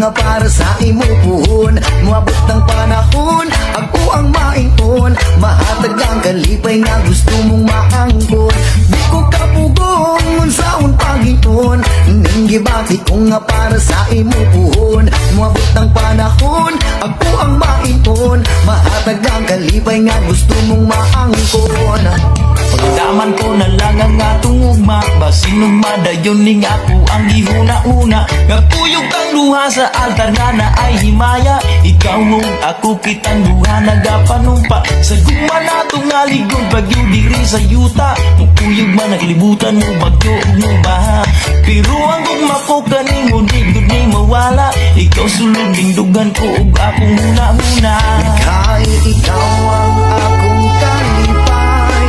nga para sa imo puhon. Moabot ng panahon, ako ang maingon. Mahatag ang kalipay nga gusto mong maangkon. Di ko kapugong unsaon Panginoon, ning gibati ko nga para sa imo puhon. Moabot ng panahon, ako ang maingon. Mahatag ang kalipay nga gusto mong maangkon. Pagdaman ko na lang ang atong ugma, basin ugma dayon ning ako ang gihuna-una. Nga puyog kang luha sa altar nga na ay himaya. Ikaw ug ako kitang luha nagapanumpa. Sa guma nato nga ligon bagyo diri sa yuta. Mupuyog man naglibutan mo bagyo ug mo baha. Pero ang gugma ko kanimo di gud ni mawala. Ikaw sulod ning dugan ko ug akong huna-huna. Kahit ikaw ang akong kalipay,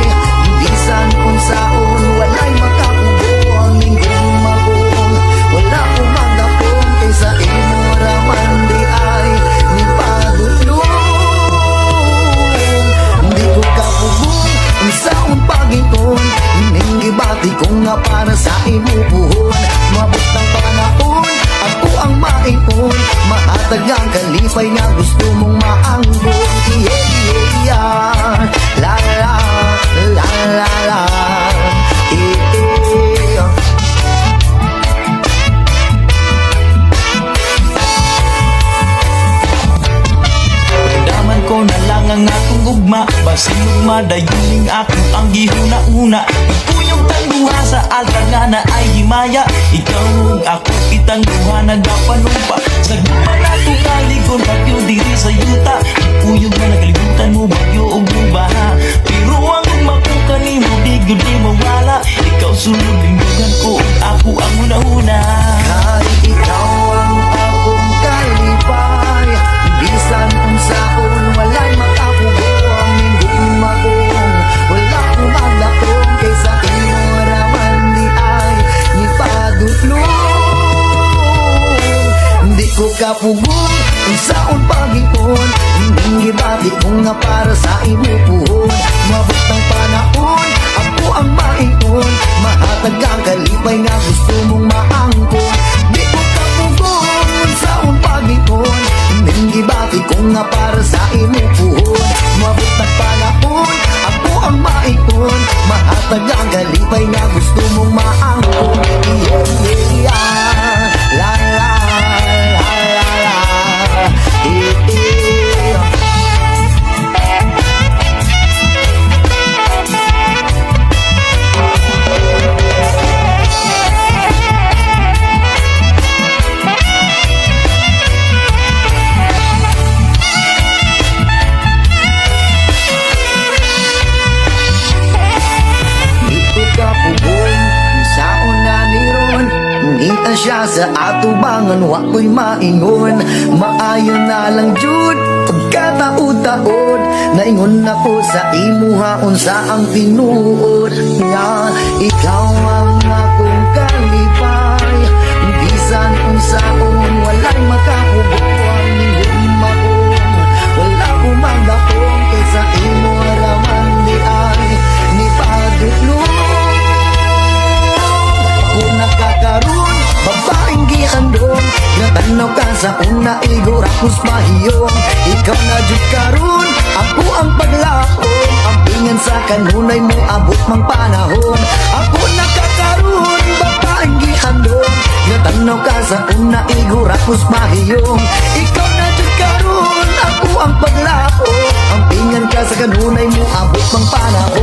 bisan kung saon walay makakubo ang linggong magong. Wala ko magdakong kaysa imo raman di ay ni padulong. Di ko kapugong ang saon Panginoon, ning gibati ko nga para sa imo puhon. Mabot ng panahon, ako ang maingon. Mahatag ang kalipay nga gusto mong maanggon. Yeah, yeah, yeah. La la la la la. Yeah, yeah. Daman ko na lang ang akong ugma, basin ugma dayon ning ako ang gihuna-una. Puyog tang duha sa altar nga na ay himaya. Ikaw ug ako kitang duha nagapanumpa. Sa guma nato kaligon bagyo diri sa yuta. Puyog na nagalibutan mo bagyo ug mo baha. Pero ang ugma ko kanimo di gud di mawala. Ikaw sulod ning dugan ko ug ako ang una-una. Kahit ikaw ang akong kalipay, bisan kung saon walay makakubo ang linggong magong. Wala ko magdakong kaysa imo raman di ay ni padulong. Di ko kapugong kung saon Panginoon, ning gibati ko nga para sa imo puhon. Mabot ng panahon, ako ang maingon. Mahatag ang kalipay nga gusto mong maangkon. Di ko kapugong kung saon Panginoon, ning gibati ko nga para sa imo puhon. Mabot ng panahon, ako ang maingon. Mahatag ang kalipay nga gusto mong maangkon. Yeah, yeah, yeah. La la la la la. Yeah, yeah. Ngita siya sa atubangan, wako'y maingon. Maayo na lang jud pagkataod-taod. Naingon ako sa imuha unsa ang tinuod nga ikaw ang akong kalipay. Bisan unsaon walay makakubo ang linggong magong. Wala ko magdakong kaysa imo raman di ay ni padulong. Kung nakakaroon, babaeng gihandong, natanaw ka sa una, igura kus mahiyong. Ikaw na jud karon, ako ang paglakon. Ang pingan sa kanunay mo, abot mang panahon. Ako nakakaroon, babaeng gihandong, natanaw ka sa una, igura kus mahiyong. Ikaw na jud karon, ako ang paglakon. Ang pingan ka sa kanunay mo, abot mang panahon.